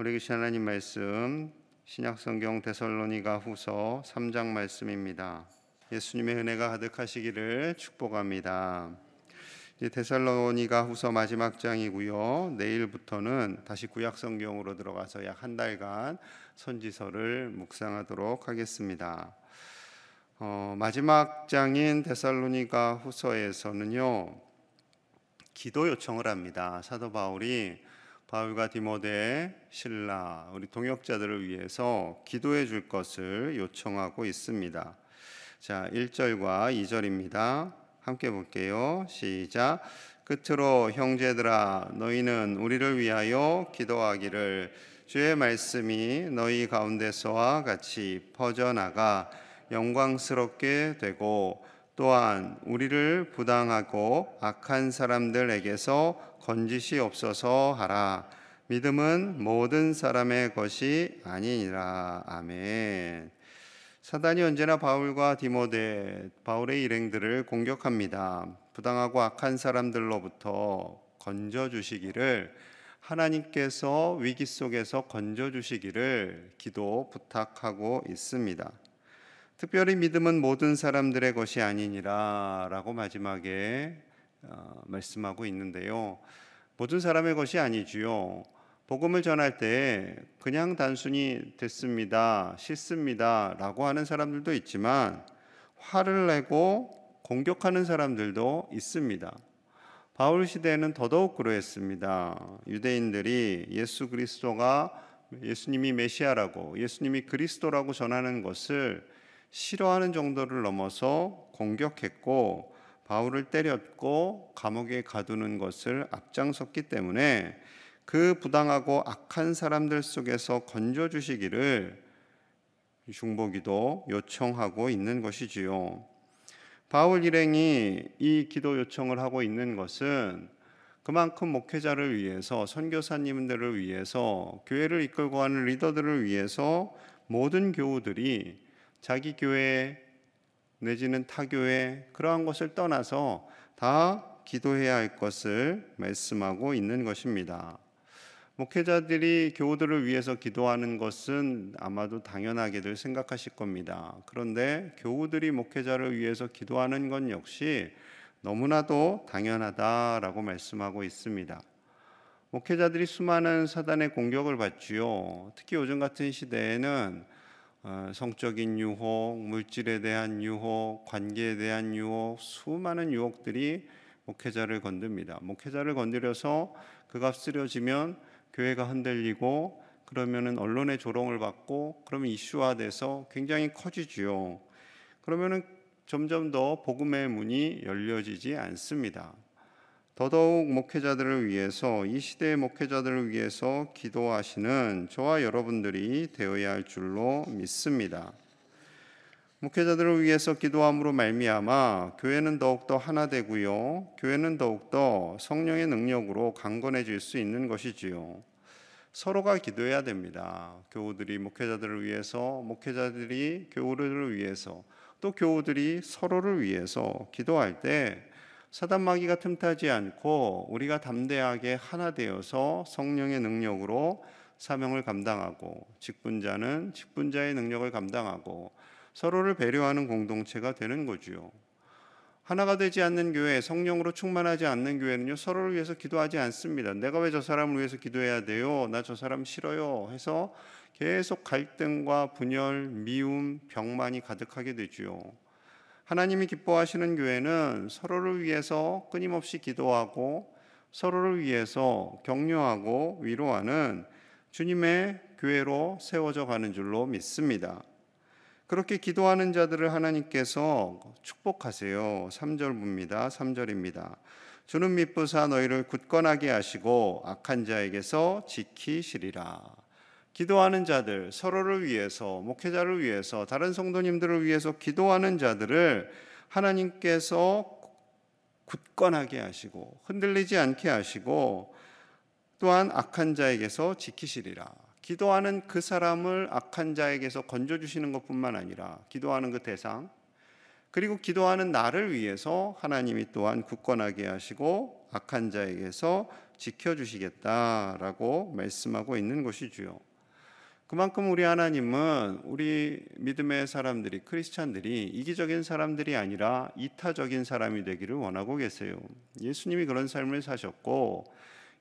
우리 계신 하나님 말씀 신약성경 데살로니가 후서 3장 말씀입니다. 예수님의 은혜가 가득하시기를 축복합니다. 이제 데살로니가 후서 마지막 장이고요. 내일부터는 다시 구약성경으로 들어가서 약 한 달간 선지서를 묵상하도록 하겠습니다. 마지막 장인 데살로니가 후서에서는요, 기도 요청을 합니다. 사도 바울과 디모데, 실라, 우리 동역자들을 위해서 기도해 줄 것을 요청하고 있습니다. 자, 1절과 2절입니다. 함께 볼게요. 시작. 끝으로 형제들아, 너희는 우리를 위하여 기도하기를, 주의 말씀이 너희 가운데서와 같이 퍼져나가 영광스럽게 되고, 또한 우리를 부당하고 악한 사람들에게서 건지시옵소서 하라. 믿음은 모든 사람의 것이 아니니라. 아멘. 사단이 언제나 바울과 디모데, 바울의 일행들을 공격합니다. 부당하고 악한 사람들로부터 건져주시기를, 하나님께서 위기 속에서 건져주시기를 기도 부탁하고 있습니다. 특별히 믿음은 모든 사람들의 것이 아니니라 라고 마지막에 말씀하고 있는데요, 모든 사람의 것이 아니지요. 복음을 전할 때 그냥 단순히 됐습니다, 싫습니다 라고 하는 사람들도 있지만, 화를 내고 공격하는 사람들도 있습니다. 바울 시대에는 더더욱 그러했습니다. 유대인들이 예수님이 메시아라고, 예수님이 그리스도라고 전하는 것을 싫어하는 정도를 넘어서 공격했고, 바울을 때렸고 감옥에 가두는 것을 앞장섰기 때문에 그 부당하고 악한 사람들 속에서 건져주시기를 중보기도 요청하고 있는 것이지요. 바울 일행이 이 기도 요청을 하고 있는 것은 그만큼 목회자를 위해서, 선교사님들을 위해서, 교회를 이끌고 가는 리더들을 위해서 모든 교우들이 자기 교회 내지는 타교회, 그러한 것을 떠나서 다 기도해야 할 것을 말씀하고 있는 것입니다. 목회자들이 교우들을 위해서 기도하는 것은 아마도 당연하게들 생각하실 겁니다. 그런데 교우들이 목회자를 위해서 기도하는 건 역시 너무나도 당연하다라고 말씀하고 있습니다. 목회자들이 수많은 사단의 공격을 받지요. 특히 요즘 같은 시대에는 성적인 유혹, 물질에 대한 유혹, 관계에 대한 유혹, 수많은 유혹들이 목회자를 건듭니다. 목회자를 건드려서 그가 쓰러지면 교회가 흔들리고, 그러면은 언론의 조롱을 받고, 그러면 이슈화돼서 굉장히 커지지요. 그러면은 점점 더 복음의 문이 열려지지 않습니다. 더더욱 목회자들을 위해서, 이 시대의 목회자들을 위해서 기도하시는 저와 여러분들이 되어야 할 줄로 믿습니다. 목회자들을 위해서 기도함으로 말미암아 교회는 더욱더 하나 되고요, 교회는 더욱더 성령의 능력으로 강건해질 수 있는 것이지요. 서로가 기도해야 됩니다. 교우들이 목회자들을 위해서, 목회자들이 교우들을 위해서, 또 교우들이 서로를 위해서 기도할 때 사단 마귀가 틈타지 않고 우리가 담대하게 하나 되어서 성령의 능력으로 사명을 감당하고, 직분자는 직분자의 능력을 감당하고 서로를 배려하는 공동체가 되는 거지요. 하나가 되지 않는 교회, 성령으로 충만하지 않는 교회는요, 서로를 위해서 기도하지 않습니다. 내가 왜 저 사람을 위해서 기도해야 돼요? 나 저 사람 싫어요 해서 계속 갈등과 분열, 미움, 병만이 가득하게 되지요. 하나님이 기뻐하시는 교회는 서로를 위해서 끊임없이 기도하고, 서로를 위해서 격려하고 위로하는 주님의 교회로 세워져 가는 줄로 믿습니다. 그렇게 기도하는 자들을 하나님께서 축복하세요. 3절입니다. 3절입니다. 주는 미쁘사 너희를 굳건하게 하시고 악한 자에게서 지키시리라. 기도하는 자들, 서로를 위해서, 목회자를 위해서, 다른 성도님들을 위해서 기도하는 자들을 하나님께서 굳건하게 하시고 흔들리지 않게 하시고, 또한 악한 자에게서 지키시리라. 기도하는 그 사람을 악한 자에게서 건져주시는 것뿐만 아니라, 기도하는 그 대상, 그리고 기도하는 나를 위해서 하나님이 또한 굳건하게 하시고 악한 자에게서 지켜주시겠다라고 말씀하고 있는 것이지요. 그만큼 우리 하나님은 우리 믿음의 사람들이, 크리스찬들이 이기적인 사람들이 아니라 이타적인 사람이 되기를 원하고 계세요. 예수님이 그런 삶을 사셨고,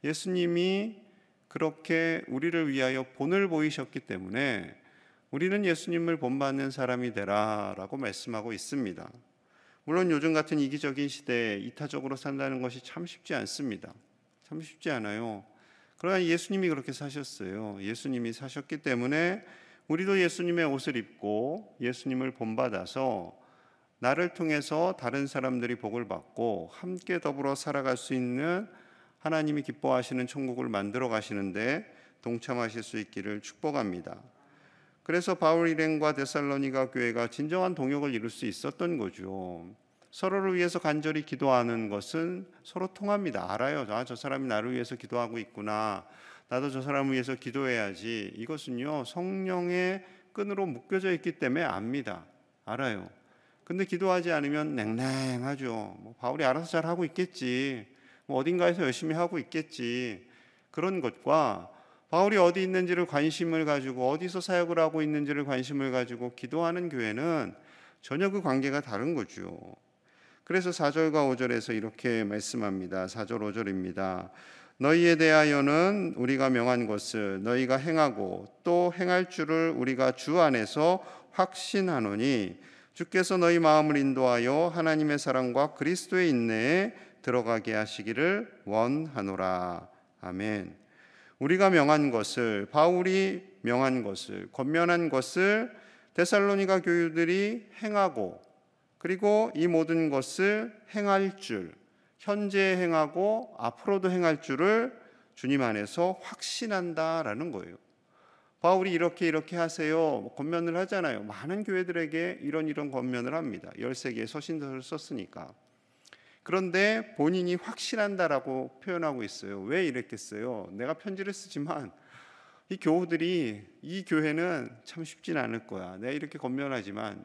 예수님이 그렇게 우리를 위하여 본을 보이셨기 때문에 우리는 예수님을 본받는 사람이 되라라고 말씀하고 있습니다. 물론 요즘 같은 이기적인 시대에 이타적으로 산다는 것이 참 쉽지 않습니다. 참 쉽지 않아요. 그러나 예수님이 그렇게 사셨어요. 예수님이 사셨기 때문에 우리도 예수님의 옷을 입고 예수님을 본받아서 나를 통해서 다른 사람들이 복을 받고 함께 더불어 살아갈 수 있는 하나님이 기뻐하시는 천국을 만들어 가시는데 동참하실 수 있기를 축복합니다. 그래서 바울 일행과 데살로니가 교회가 진정한 동역을 이룰 수 있었던 거죠. 서로를 위해서 간절히 기도하는 것은 서로 통합니다. 알아요. 저 사람이 나를 위해서 기도하고 있구나. 나도 저 사람을 위해서 기도해야지. 이것은요, 성령의 끈으로 묶여져 있기 때문에 압니다. 알아요. 근데 기도하지 않으면 냉랭하죠. 바울이 알아서 잘 하고 있겠지. 어딘가에서 열심히 하고 있겠지. 그런 것과 바울이 어디 있는지를 관심을 가지고, 어디서 사역을 하고 있는지를 관심을 가지고 기도하는 교회는 전혀 그 관계가 다른 거죠. 그래서 4절과 5절에서 이렇게 말씀합니다. 4절 5절입니다. 너희에 대하여는 우리가 명한 것을 너희가 행하고 또 행할 줄을 우리가 주 안에서 확신하노니 주께서 너희 마음을 인도하여 하나님의 사랑과 그리스도의 인내에 들어가게 하시기를 원하노라. 아멘. 우리가 명한 것을, 바울이 명한 것을, 권면한 것을 데살로니가 교우들이 행하고, 그리고 이 모든 것을 행할 줄, 현재 행하고 앞으로도 행할 줄을 주님 안에서 확신한다라는 거예요. 바울이 이렇게 하세요, 권면을 하잖아요. 많은 교회들에게 이런 권면을 합니다. 13개의 서신서를 썼으니까. 그런데 본인이 확신한다라고 표현하고 있어요. 왜 이랬겠어요? 내가 편지를 쓰지만 이 교우들이, 이 교회는 참 쉽진 않을 거야. 내가 이렇게 권면하지만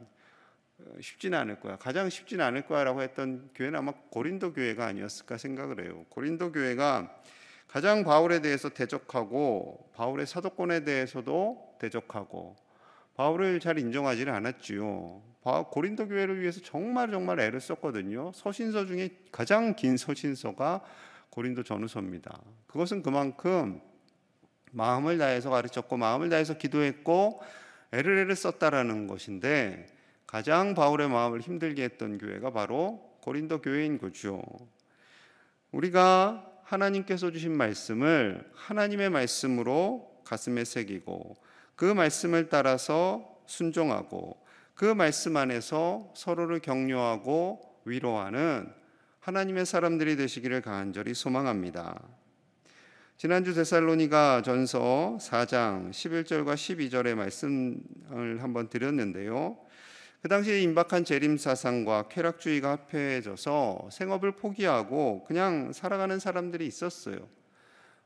쉽지는 않을 거야. 가장 쉽지는 않을 거야라고 했던 교회는 아마 고린도 교회가 아니었을까 생각을 해요. 고린도 교회가 가장 바울에 대해서 대적하고, 바울의 사도권에 대해서도 대적하고, 바울을 잘 인정하지는 않았지요. 고린도 교회를 위해서 정말 애를 썼거든요. 서신서 중에 가장 긴 서신서가 고린도 전후서입니다. 그것은 그만큼 마음을 다해서 가르쳤고 마음을 다해서 기도했고 애를 썼다라는 것인데, 가장 바울의 마음을 힘들게 했던 교회가 바로 고린도 교회인 거죠. 우리가 하나님께서 주신 말씀을 하나님의 말씀으로 가슴에 새기고 그 말씀을 따라서 순종하고 그 말씀 안에서 서로를 격려하고 위로하는 하나님의 사람들이 되시기를 간절히 소망합니다. 지난주 데살로니가 전서 4장 11절과 12절의 말씀을 한번 드렸는데요. 그 당시에 임박한 재림사상과 쾌락주의가 합해져서 생업을 포기하고 그냥 살아가는 사람들이 있었어요.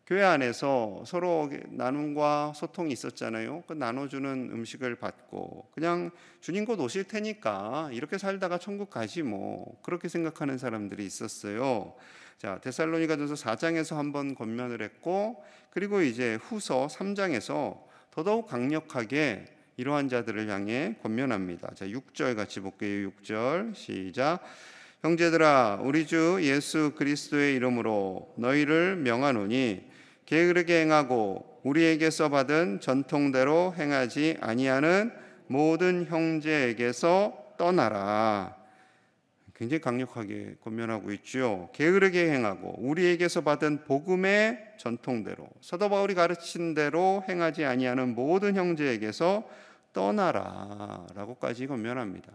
교회 안에서 서로 나눔과 소통이 있었잖아요. 그 나눠주는 음식을 받고 그냥 주님 곧 오실 테니까 이렇게 살다가 천국 가지 뭐, 그렇게 생각하는 사람들이 있었어요. 자, 데살로니가전서 4장에서 한번 권면을 했고, 그리고 이제 후서 3장에서 더더욱 강력하게 이러한 자들을 향해 권면합니다. 자, 6절 같이 볼게요. 6절 시작. 형제들아, 우리 주 예수 그리스도의 이름으로 너희를 명하노니 게으르게 행하고 우리에게서 받은 전통대로 행하지 아니하는 모든 형제에게서 떠나라. 굉장히 강력하게 권면하고 있죠. 게으르게 행하고 우리에게서 받은 복음의 전통대로, 사도 바울이 가르친 대로 행하지 아니하는 모든 형제에게서 떠나라 라고까지 권면합니다.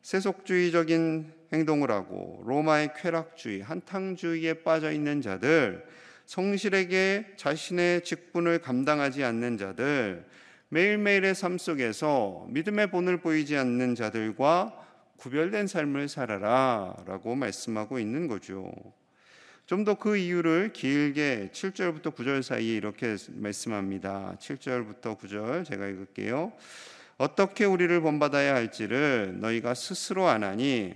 세속주의적인 행동을 하고 로마의 쾌락주의, 한탕주의에 빠져 있는 자들, 성실하게 자신의 직분을 감당하지 않는 자들, 매일매일의 삶 속에서 믿음의 본을 보이지 않는 자들과 구별된 삶을 살아라 라고 말씀하고 있는 거죠. 좀 더 그 이유를 길게 7절부터 9절 사이에 이렇게 말씀합니다. 7절부터 9절 제가 읽을게요. 어떻게 우리를 본받아야 할지를 너희가 스스로 아나니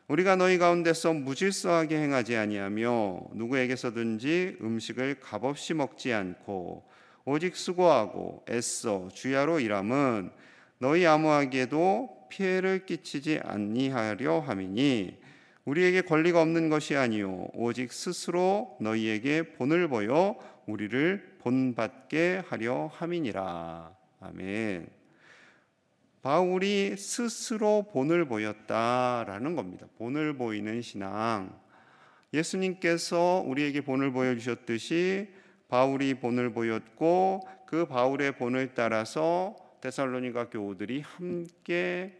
우리가 너희 가운데서 무질서하게 행하지 아니하며 누구에게서든지 음식을 값없이 먹지 않고 오직 수고하고 애써 주야로 일함은 너희 아무에게도 피해를 끼치지 아니하려 함이니 우리에게 권리가 없는 것이 아니요 오직 스스로 너희에게 본을 보여 우리를 본받게 하려 함이니라. 아멘. 바울이 스스로 본을 보였다라는 겁니다. 본을 보이는 신앙. 예수님께서 우리에게 본을 보여주셨듯이 바울이 본을 보였고 그 바울의 본을 따라서 데살로니가 교우들이 함께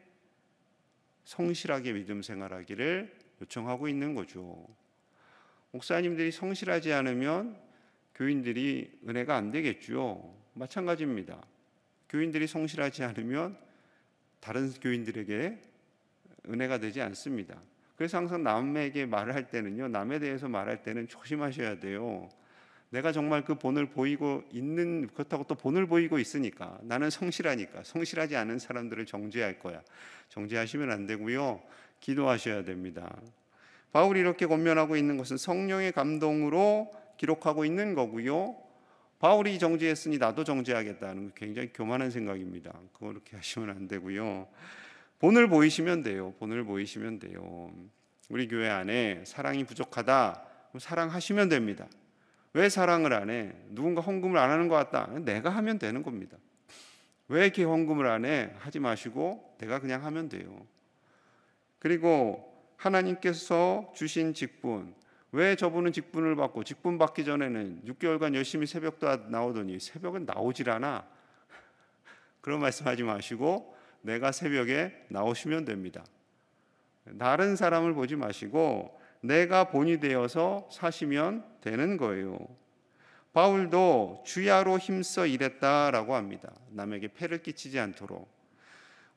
성실하게 믿음 생활하기를 요청하고 있는 거죠. 목사님들이 성실하지 않으면 교인들이 은혜가 안 되겠죠. 마찬가지입니다. 교인들이 성실하지 않으면 다른 교인들에게 은혜가 되지 않습니다. 그래서 항상 남에게 말을 할 때는요, 남에 대해서 말할 때는 조심하셔야 돼요. 내가 정말 그 본을 보이고 있는, 그렇다고 또 본을 보이고 있으니까 나는 성실하니까 성실하지 않은 사람들을 정죄할 거야. 정죄하시면 안 되고요, 기도하셔야 됩니다. 바울이 이렇게 권면하고 있는 것은 성령의 감동으로 기록하고 있는 거고요, 바울이 정죄했으니 나도 정죄하겠다는 거 굉장히 교만한 생각입니다. 그렇게 하시면 안 되고요, 본을 보이시면 돼요. 본을 보이시면 돼요. 우리 교회 안에 사랑이 부족하다, 사랑하시면 됩니다. 왜 사랑을 안 해? 누군가 헌금을 안 하는 것 같다, 내가 하면 되는 겁니다. 왜 이렇게 헌금을 안 해? 하지 마시고 내가 그냥 하면 돼요. 그리고 하나님께서 주신 직분, 왜 저분은 직분을 받고 직분 받기 전에는 6개월간 열심히 새벽도 나오더니 새벽은 나오질 않아? 그런 말씀하지 마시고 내가 새벽에 나오시면 됩니다. 다른 사람을 보지 마시고 내가 본이 되어서 사시면 되는 거예요. 바울도 주야로 힘써 일했다라고 합니다. 남에게 폐를 끼치지 않도록.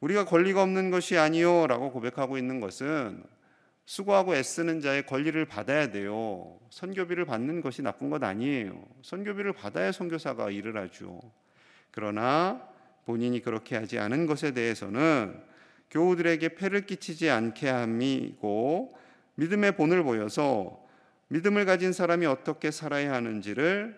우리가 권리가 없는 것이 아니요 라고 고백하고 있는 것은 수고하고 애쓰는 자의 권리를 받아야 돼요. 선교비를 받는 것이 나쁜 것 아니에요. 선교비를 받아야 선교사가 일을 하죠. 그러나 본인이 그렇게 하지 않은 것에 대해서는 교우들에게 폐를 끼치지 않게 함이고, 믿음의 본을 보여서 믿음을 가진 사람이 어떻게 살아야 하는지를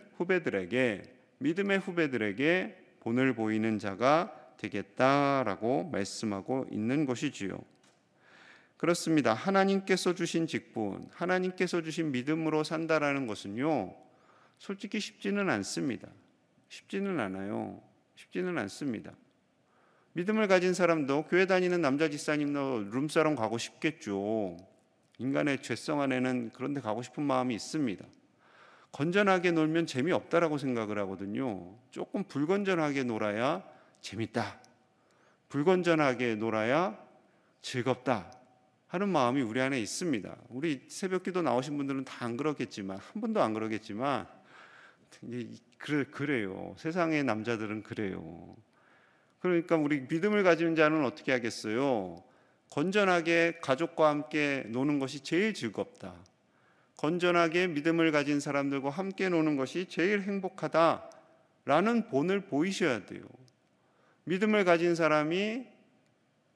믿음의 후배들에게 본을 보이는 자가 되겠다라고 말씀하고 있는 것이지요. 그렇습니다. 하나님께서 주신 직분, 하나님께서 주신 믿음으로 산다라는 것은요, 솔직히 쉽지는 않습니다. 쉽지는 않아요. 쉽지는 않습니다. 믿음을 가진 사람도 교회 다니는 남자 집사님도 룸사롱 가고 싶겠죠. 인간의 죄성 안에는 그런 데 가고 싶은 마음이 있습니다. 건전하게 놀면 재미없다라고 생각을 하거든요. 조금 불건전하게 놀아야 재밌다, 불건전하게 놀아야 즐겁다 하는 마음이 우리 안에 있습니다. 우리 새벽기도 나오신 분들은 다 안 그렇겠지만, 한 분도 안 그러겠지만 그래요. 세상의 남자들은 그래요. 그러니까 우리 믿음을 가진 자는 어떻게 하겠어요? 건전하게 가족과 함께 노는 것이 제일 즐겁다, 건전하게 믿음을 가진 사람들과 함께 노는 것이 제일 행복하다라는 본을 보이셔야 돼요. 믿음을 가진 사람이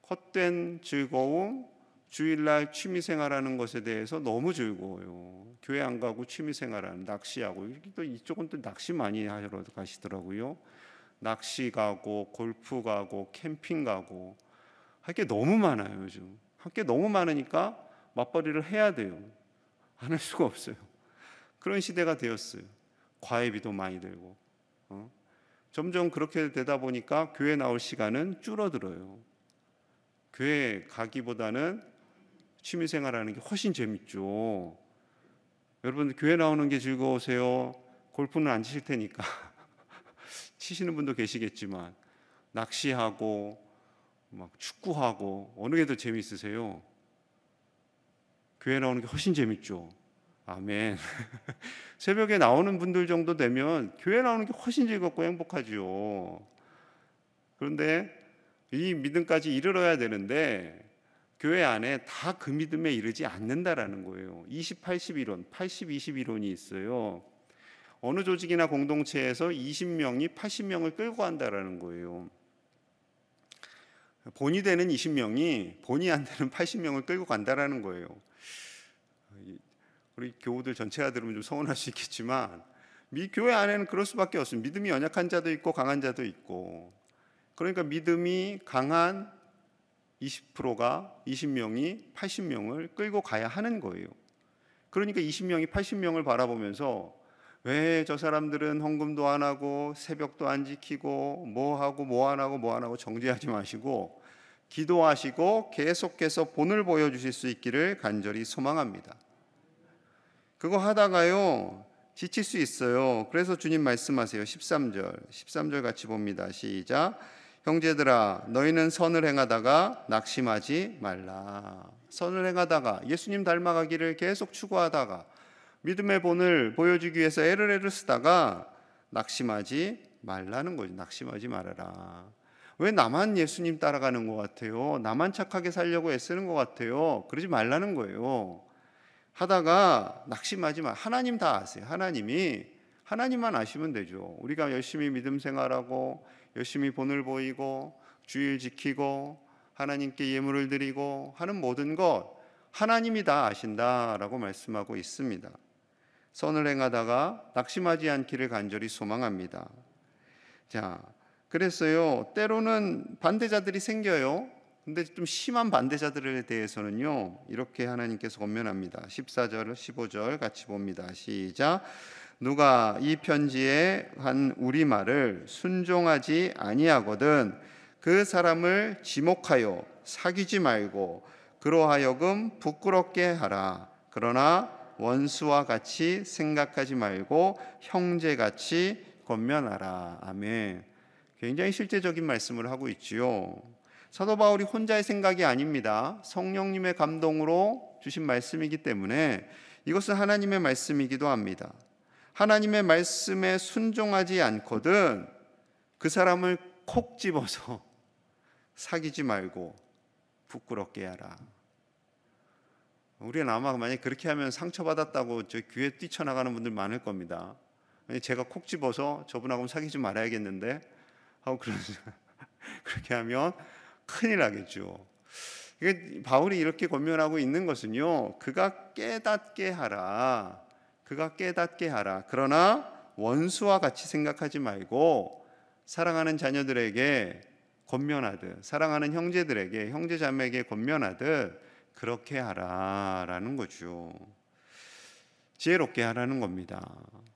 헛된 즐거움, 주일날 취미생활하는 것에 대해서 너무 즐거워요. 교회 안 가고 취미생활하는, 낚시하고, 또 이쪽은 또 낚시 많이 하러 가시더라고요. 낚시 가고 골프 가고 캠핑 가고 할 게 너무 많아요. 요즘 할 게 너무 많으니까 맞벌이를 해야 돼요. 안 할 수가 없어요. 그런 시대가 되었어요. 과외비도 많이 들고 점점 그렇게 되다 보니까 교회 나올 시간은 줄어들어요. 교회 가기보다는 취미생활하는 게 훨씬 재밌죠. 여러분, 교회 나오는 게 즐거우세요? 골프는 안 치실 테니까 치시는 분도 계시겠지만, 낚시하고 막 축구하고 어느 게 더 재미있으세요? 교회 나오는 게 훨씬 재밌죠. 아멘. 새벽에 나오는 분들 정도 되면 교회 나오는 게 훨씬 즐겁고 행복하죠. 그런데 이 믿음까지 이르러야 되는데 교회 안에 다 그 믿음에 이르지 않는다라는 거예요. 20-80 이론, 80-20 이론이 있어요. 어느 조직이나 공동체에서 20명이 80명을 끌고 간다라는 거예요. 본이 되는 20명이 본이 안 되는 80명을 끌고 간다라는 거예요. 우리 교우들 전체가 들으면 좀 서운할 수 있겠지만 교회 안에는 그럴 수밖에 없습니다. 믿음이 연약한 자도 있고 강한 자도 있고, 그러니까 믿음이 강한 20%가 20명이 80명을 끌고 가야 하는 거예요. 그러니까 20명이 80명을 바라보면서 왜 저 사람들은 헌금도 안 하고 새벽도 안 지키고 뭐 안 하고 정죄하지 마시고 기도하시고 계속해서 본을 보여주실 수 있기를 간절히 소망합니다. 그거 하다가요 지칠 수 있어요. 그래서 주님 말씀하세요. 13절 같이 봅니다. 시작. 형제들아 너희는 선을 행하다가 낙심하지 말라. 선을 행하다가 예수님 닮아가기를 계속 추구하다가 믿음의 본을 보여주기 위해서 애를 쓰다가 낙심하지 말라는 거죠. 낙심하지 말아라. 왜 나만 예수님 따라가는 것 같아요? 나만 착하게 살려고 애쓰는 것 같아요? 그러지 말라는 거예요. 하다가 낙심하지 마. 하나님 다 아세요. 하나님만 아시면 되죠. 우리가 열심히 믿음 생활하고 열심히 본을 보이고 주일 지키고 하나님께 예물을 드리고 하는 모든 것 하나님이 다 아신다라고 말씀하고 있습니다. 선을 행하다가 낙심하지 않기를 간절히 소망합니다. 자, 그랬어요. 때로는 반대자들이 생겨요. 근데 좀 심한 반대자들에 대해서는요 이렇게 하나님께서 권면합니다. 14절 15절 같이 봅니다. 시작. 누가 이 편지에 한 우리 말을 순종하지 아니하거든 그 사람을 지목하여 사귀지 말고 그로 하여금 부끄럽게 하라. 그러나 원수와 같이 생각하지 말고 형제같이 권면하라. 아멘. 굉장히 실제적인 말씀을 하고 있지요. 사도 바울이 혼자의 생각이 아닙니다. 성령님의 감동으로 주신 말씀이기 때문에 이것은 하나님의 말씀이기도 합니다. 하나님의 말씀에 순종하지 않거든 그 사람을 콕 집어서 사귀지 말고 부끄럽게 하라. 우리는 아마 만약에 그렇게 하면 상처받았다고 저 교회 뛰쳐나가는 분들 많을 겁니다. 제가 콕 집어서 저분하고는 사귀지 말아야겠는데 하고 그렇게 하면 큰일 나겠죠. 바울이 이렇게 권면하고 있는 것은요 그가 깨닫게 하라. 그러나 원수와 같이 생각하지 말고 사랑하는 자녀들에게 권면하듯, 사랑하는 형제들에게, 형제자매에게 권면하듯 그렇게 하라라는 거죠. 지혜롭게 하라는 겁니다.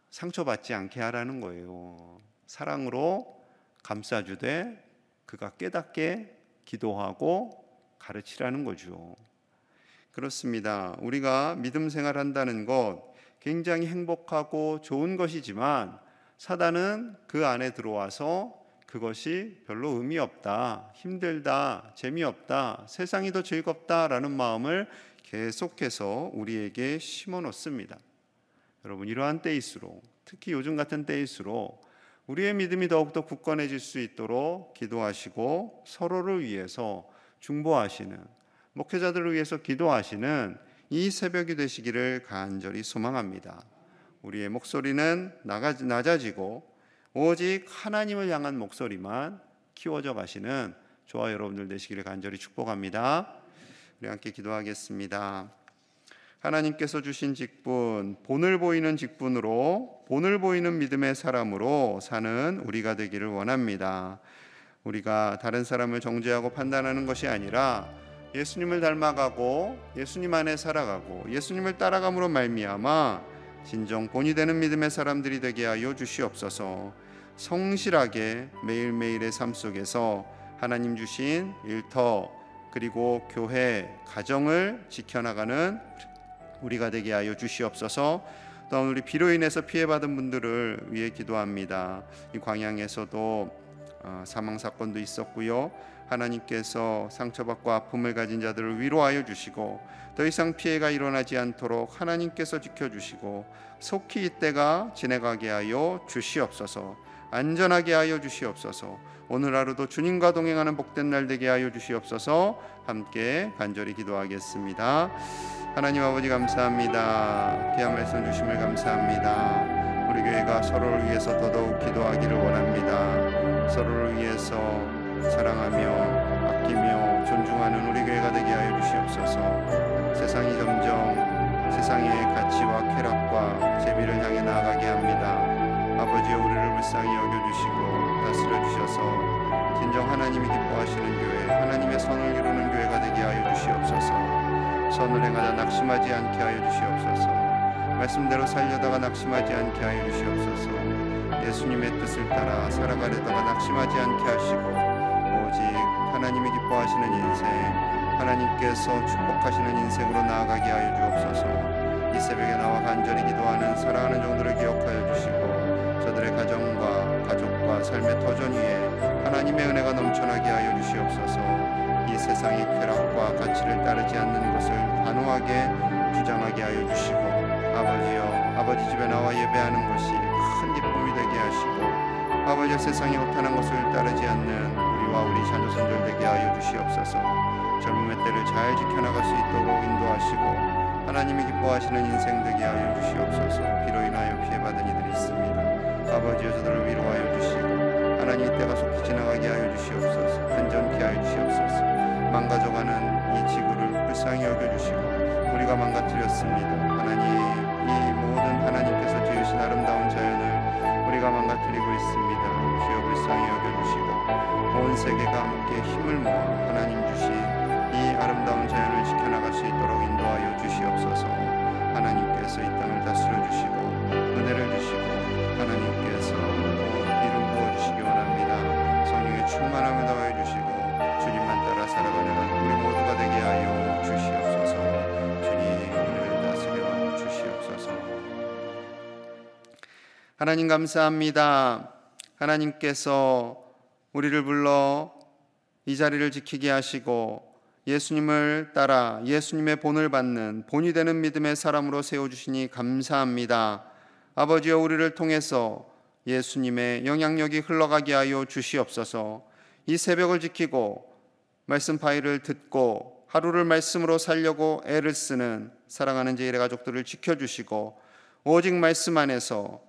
상처받지 않게 하라는 거예요. 사랑으로 감싸주되 그가 깨닫게 기도하고 가르치라는 거죠. 그렇습니다. 우리가 믿음 생활한다는 것 굉장히 행복하고 좋은 것이지만 사단은 그 안에 들어와서 그것이 별로 의미 없다, 힘들다, 재미없다, 세상이 더 즐겁다라는 마음을 계속해서 우리에게 심어 놓습니다. 여러분, 이러한 때일수록, 특히 요즘 같은 때일수록 우리의 믿음이 더욱더 굳건해질 수 있도록 기도하시고 서로를 위해서 중보하시는, 목회자들을 위해서 기도하시는 이 새벽이 되시기를 간절히 소망합니다. 우리의 목소리는 낮아지고 오직 하나님을 향한 목소리만 키워져 가시는 저와 여러분들 되시기를 간절히 축복합니다. 우리 함께 기도하겠습니다. 하나님께서 주신 직분, 본을 보이는 직분으로, 본을 보이는 믿음의 사람으로 사는 우리가 되기를 원합니다. 우리가 다른 사람을 정죄하고 판단하는 것이 아니라 예수님을 닮아가고 예수님 안에 살아가고 예수님을 따라감으로 말미암아 진정 본이 되는 믿음의 사람들이 되게 하여 주시옵소서. 성실하게 매일매일의 삶 속에서 하나님 주신 일터 그리고 교회, 가정을 지켜나가는 우리가 되게 하여 주시옵소서. 또한 우리 비로 인해서 피해받은 분들을 위해 기도합니다. 이 광양에서도 사망 사건도 있었고요. 하나님께서 상처받고 아픔을 가진 자들을 위로하여 주시고 더 이상 피해가 일어나지 않도록 하나님께서 지켜주시고 속히 이때가 지나가게 하여 주시옵소서. 안전하게 하여 주시옵소서. 오늘 하루도 주님과 동행하는 복된 날 되게 하여 주시옵소서. 함께 간절히 기도하겠습니다. 하나님 아버지 감사합니다. 귀한 말씀 주심을 감사합니다. 우리 교회가 서로를 위해서 더더욱 기도하기를 원합니다. 서로를 위해서 사랑하며 아끼며 존중하는 우리 교회가 되게 하여 주시옵소서. 세상이 점점 세상의 가치와 쾌락과 재미를 향해 나아가게 합니다. 아버지여, 우리를 불쌍히 여겨주시고 다스려 주셔서 진정 하나님이 기뻐하시는 교회, 하나님의 선을 이루는 교회가 되게 하여 주시옵소서. 선을 행하다 낙심하지 않게 하여 주시옵소서. 말씀대로 살려다가 낙심하지 않게 하여 주시옵소서. 예수님의 뜻을 따라 살아가려다가 낙심하지 않게 하시고 오직 하나님이 기뻐하시는 인생, 하나님께서 축복하시는 인생으로 나아가게 하여 주옵소서. 이 새벽에 나와 간절히 기도하는 사랑하는 종들을 기억하여 주시고 저들의 가정과 가족과 삶의 터전 위에 하나님의 은혜가 넘쳐나게 하여 주시옵소서. 이 세상의 쾌락과 가치를 따르지 않는 것을 단호하게 주장하게 하여 주시고 아버지여, 아버지 집에 나와 예배하는 것이 큰 기쁨이 되게 하시고 아버지여, 세상에 오탄한 것을 따르지 않는 우리와 우리 자녀손들 되게 하여 주시옵소서. 젊음의 때를 잘 지켜나갈 수 있도록 인도하시고 하나님이 기뻐하시는 인생 되게 하여 주시옵소서. 비로 인하여 피해받은 이들이 있습니다. 아버지여, 저들을 위로하여 주시고 하나님 이 때가 속히 지나가게 하여 주시옵소서. 안전케 하여 주시옵소서. 망가져가는 이 지구를 불쌍히 여겨주시고 우리가 망가뜨렸습니다. 하나님, 이 모든 하나님께서 지으신 아름다운 자연을 우리가 망가뜨리고 있습니다. 주여 불쌍히 여겨주시고 온 세계가 함께 힘을 모아 하나님 주신 이 아름다운 자연을 지켜나갈 수 있도록 인도하여 주시옵소서. 하나님께서 이 땅을 다스려 주시고 은혜를 주시고 하나님께서 기름 부어주시기 원합니다. 성령의 충만함을 더하여 주시고 주님만 따라 살아가는 우리 모두가 되게 하여 주시옵소서. 주님, 우리를 다스려 주시옵소서. 하나님 감사합니다. 하나님께서 우리를 불러 이 자리를 지키게 하시고 예수님을 따라 예수님의 본을 받는 본이 되는 믿음의 사람으로 세워주시니 감사합니다. 아버지여, 우리를 통해서 예수님의 영향력이 흘러가게 하여 주시옵소서. 이 새벽을 지키고 말씀 파일을 듣고 하루를 말씀으로 살려고 애를 쓰는 사랑하는 제1의 가족들을 지켜주시고 오직 말씀 안에서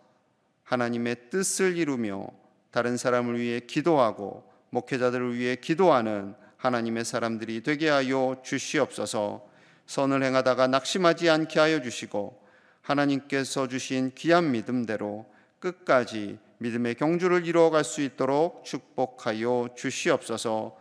하나님의 뜻을 이루며 다른 사람을 위해 기도하고 목회자들을 위해 기도하는 하나님의 사람들이 되게 하여 주시옵소서. 선을 행하다가 낙심하지 않게 하여 주시고 하나님께서 주신 귀한 믿음대로 끝까지 믿음의 경주를 이루어갈 수 있도록 축복하여 주시옵소서.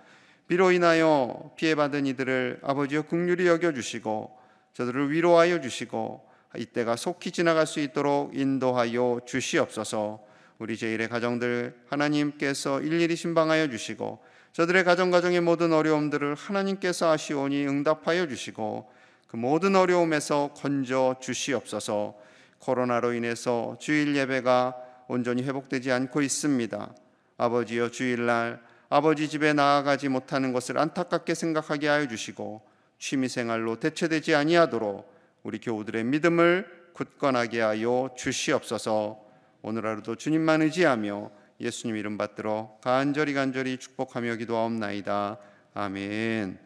비로 인하여 피해받은 이들을 아버지여 긍휼히 여겨주시고 저들을 위로하여 주시고 이때가 속히 지나갈 수 있도록 인도하여 주시옵소서. 우리 제1의 가정들 하나님께서 일일이 신방하여 주시고 저들의 가정의 모든 어려움들을 하나님께서 아시오니 응답하여 주시고 그 모든 어려움에서 건져 주시옵소서. 코로나로 인해서 주일 예배가 온전히 회복되지 않고 있습니다. 아버지여, 주일날 아버지 집에 나아가지 못하는 것을 안타깝게 생각하게 하여 주시고 취미생활로 대체되지 아니하도록 우리 교우들의 믿음을 굳건하게 하여 주시옵소서. 오늘 하루도 주님만 의지하며 예수님 이름 받들어 간절히 축복하며 기도하옵나이다. 아멘.